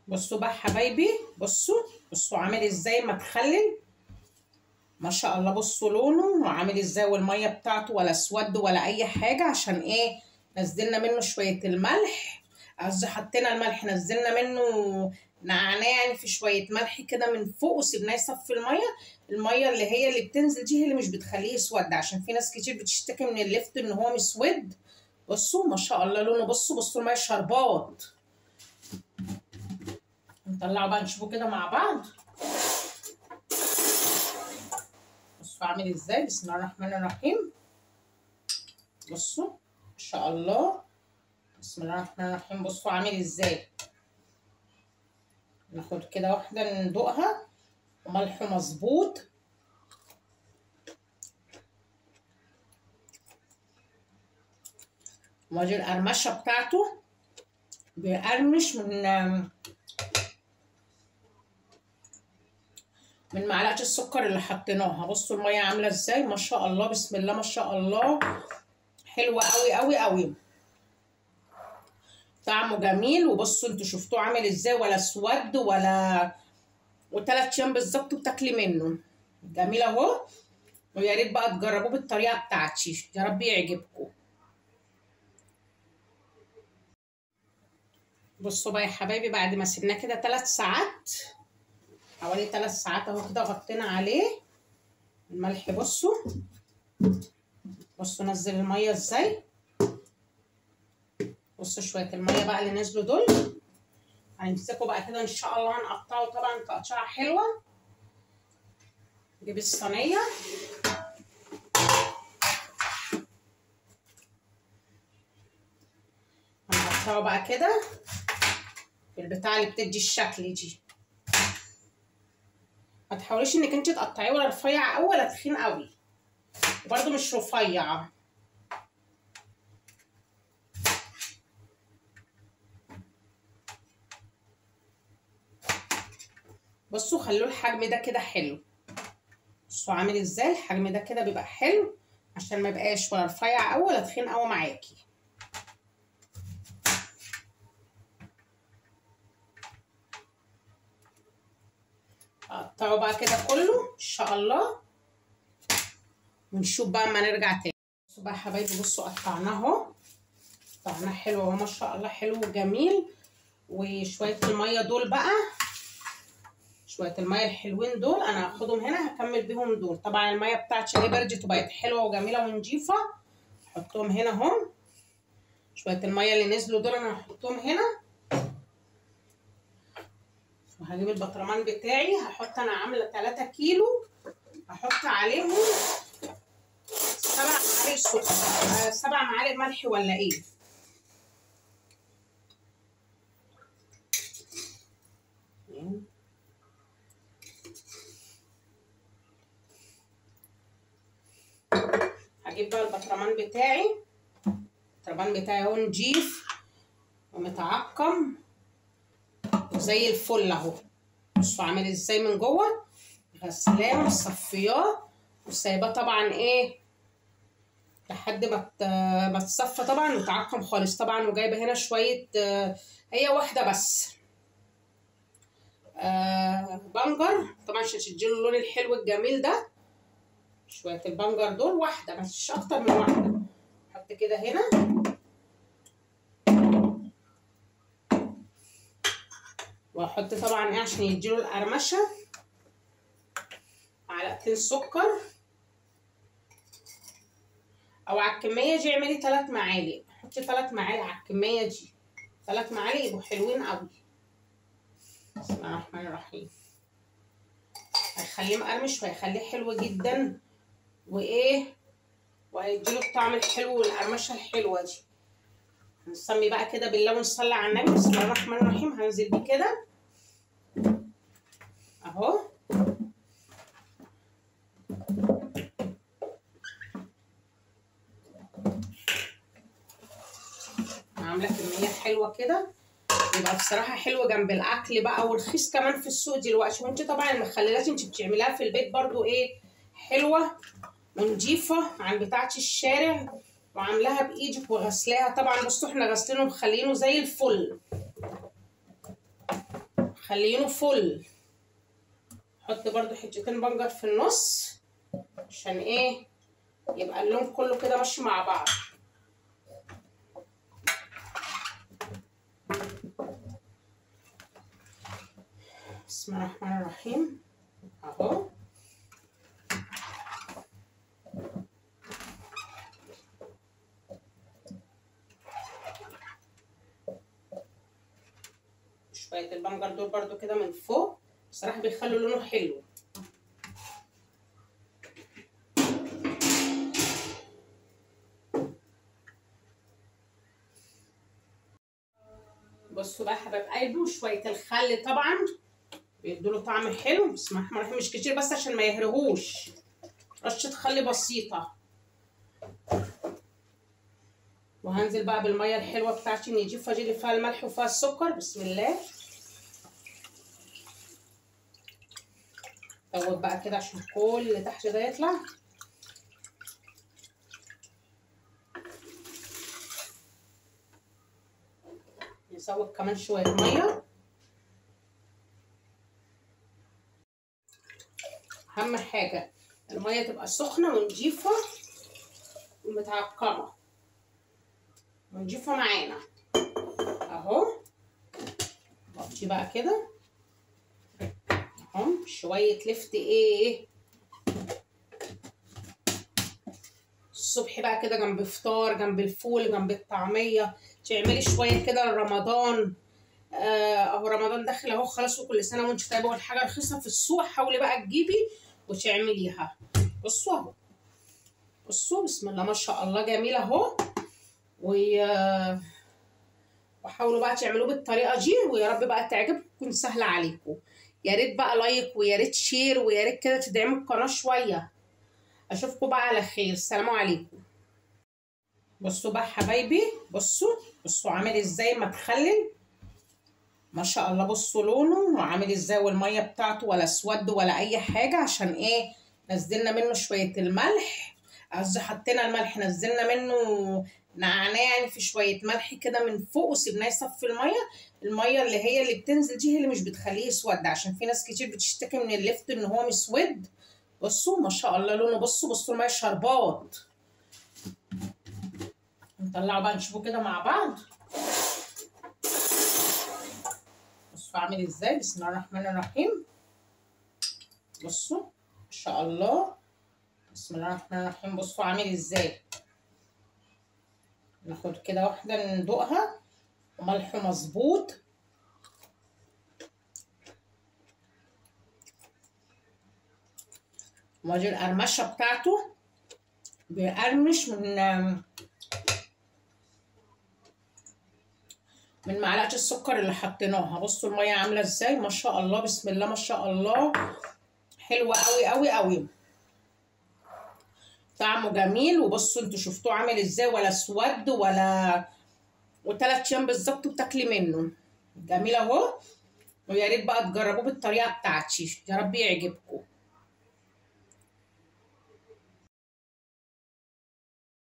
بصوا بقى حبايبي، بصوا عامل ازاي متخلل ما شاء الله. بصوا لونه وعامل ازاي، والميه بتاعته ولا اسود ولا اي حاجه. عشان ايه؟ نزلنا منه شويه الملح، قصدي حطينا الملح، نزلنا منه نعناع يعني في شويه ملح كده من فوق، وسيبناه يصفي الميه اللي هي اللي بتنزل دي هي اللي مش بتخليه يسود، عشان في ناس كتير بتشتكي من اللفت ان هو مسود. بصوا ما شاء الله لونه، بصوا الميه شربات. نطلعه بقى نشوفه كده مع بعض. بصوا عامل ازاي، بسم الله الرحمن الرحيم. بصوا ما شاء الله، بسم الله الرحمن الرحيم. بصوا عامل ازاي. ناخد كده واحده ندوقها، وملحه مظبوط. وادي القرمشه بتاعته بيقرمش من معلقه السكر اللي حطيناها. بصوا الميه عامله ازاي ما شاء الله، بسم الله ما شاء الله، حلوه قوي قوي قوي، طعمه جميل. وبصوا انتوا شفتوه عامل ازاي، ولا اسود ولا، و3 ايام بالظبط بتاكلي منه. جميل اهو. ويا ريت بقى تجربوه بالطريقه بتاعتي، يا رب يعجبكم. بصوا بقى يا حبايبي، بعد ما سيبناه كده 3 ساعات، حوالي 3 ساعات اهو كده، غطينا عليه الملح. بصوا نزل الميه ازاي. بصوا شويه الميه بقى اللي نزلوا دول هنمسكه بقى كده ان شاء الله، هنقطعه طبعا تقطيعه حلوه. نجيب الصينيه، هنقطعه بقى كده بالبتاع اللي بتدي الشكل دي. ما تحاوليش انك انت تقطعيه ولا رفيع قوي ولا تخين قوي، وبرده مش رفيع. بصوا خلوه الحجم ده كده حلو. بصوا عامل ازاي الحجم ده كده بيبقى حلو، عشان ما يبقاش ولا رفيع قوي ولا تخين قوي معاكي. اقطعه بقى كده كله ان شاء الله، ونشوف بقى اما نرجع تاني. بصوا بقى يا حبايبي، بصوا قطعناه اهو، قطعناه حلو اهو ما شاء الله، حلو وجميل. وشويه الميه دول بقى، شويه الميه الحلوين دول انا هاخدهم هنا، هكمل بيهم دول. طبعا الميه بتاعتي اهي بردت وبقت حلوه وجميله ونضيفه، احطهم هنا اهو. شويه الميه اللي نزلوا دول انا هحطهم هنا، وهجيب البطرمان بتاعي. هحط، انا عامله 3 كيلو، هحط عليهم 7 معالق سكر، 7 معالق ملح ولا ايه. هجيب بقى البطرمان بتاعي، اهو نضيف ومتعقم وزي الفل اهو. بصوا عامل ازاي من جوه، غسلاه ومصفياه وسايباه طبعا ايه لحد ما تصفى طبعا وتعقم خالص طبعا. وجايبه هنا شويه، هي واحده بس بنجر طبعا عشان تديله اللون الحلو الجميل ده. شويه البنجر دول واحده مش اكتر من واحده. احط كده هنا، واحط طبعا ايه عشان يديله القرمشه، معلقتين سكر، او على الكميه دي اعملي 3 معالق، حطي 3 معالق على الكميه دي، 3 معالق يبقوا حلوين قوي. بسم الله الرحمن الرحيم. هيخليه مقرمش وهيخليه حلو جدا، وايه وهيديله الطعم الحلو والقرمشه الحلوه دي. هنسمي بقى كده بالله ونصلي على النبي. بسم الله الرحمن الرحيم. هنزل بيه كده اهو، عامله كميه حلوه كده، يبقى بصراحه حلوه جنب الاكل بقى، ورخيص كمان في السوق دلوقتي. وانت طبعا المخللات انت بتعمليها في البيت برضو ايه حلوه ونضيفه عن بتاعه الشارع، وعاملاها بايدك وغسلاها طبعا. بصوا احنا غاسلينه ومخلينه زي الفل. مخلينه فل. حط برضو حتتين بنجر في النص عشان ايه يبقى اللون كله كده ماشي مع بعض. بسم الله الرحمن الرحيم. اهو شويه البنجر دول برضو كده من فوق بصراحه بيخلوا لونه حلو. بصوا بقى حبايب قلبي، وشويه الخل طبعا بيدوا له طعم حلو. بسم الله الرحمن الرحيم. مش كتير بس عشان ما يهرهوش، رشه خل بسيطه. وهنزل بقى بالميه الحلوه بتاعتي النضيفه دي اللي فيها الملح وفيها السكر. بسم الله. دوب بقى كده عشان كل اللي تحت ده يطلع. نزود كمان شويه ميه. اهم حاجه الميه تبقى سخنه ونضيفه ومتعقمه ونضيفه معانا اهو. نغطي بقى كده اهو شويه لفت ايه الصبح بقى كده جنب فطار، جنب الفول، جنب الطعميه. تعملي شويه كده لرمضان. اهو رمضان داخل اهو خلاص، وكل سنه وانت طيبه. والحاجه رخيصه في السوق حاولي بقى تجيبي وتعمليها. بصوا اهو، بصوا بسم الله ما شاء الله جميله اهو. وحاولوا بقى تعملوه بالطريقه دي، ويا رب بقى تعجبكم تكون سهله عليكم. يا ريت بقى لايك، ويا ريت شير، ويا ريت كده تدعموا القناه شويه. اشوفكم بقى على خير. السلام عليكم. بصوا بقى حبايبي، بصوا عامل ازاي متخلل ما شاء الله. بصوا لونه وعامل ازاي، والميه بتاعته ولا اسود ولا اي حاجه. عشان ايه؟ نزلنا منه شويه الملح، قصدي حطينا الملح، نزلنا منه نعناع يعني في شويه ملح كده من فوق، وسيبناه يصفي الميه اللي هي اللي بتنزل دي هي اللي مش بتخليه يسود. عشان في ناس كتير بتشتكي من اللفت ان هو مسود. بصوا ما شاء الله لونه. بصوا الميه شربات. نطلعه بقى نشوفه كده مع بعض. بصوا عامل ازاي. بسم الله الرحمن الرحيم. بصوا ما شاء الله. بسم الله الرحمن الرحيم. بصوا عامل ازاي. ناخد كده واحده ندوقها وملحه مظبوط. وادي القرمشه بتاعته بيقرمش من معلقه السكر اللي حطيناها. بصوا الميه عامله ازاي ما شاء الله. بسم الله ما شاء الله. حلوه قوي قوي قوي. طعمه جميل. وبصوا انتوا شفتوه عامل ازاي، ولا اسود ولا. و3 ايام بالظبط بتاكلي منه. جميل اهو. ويا ريت بقى تجربوه بالطريقه بتاعتي. يا رب يعجبكم.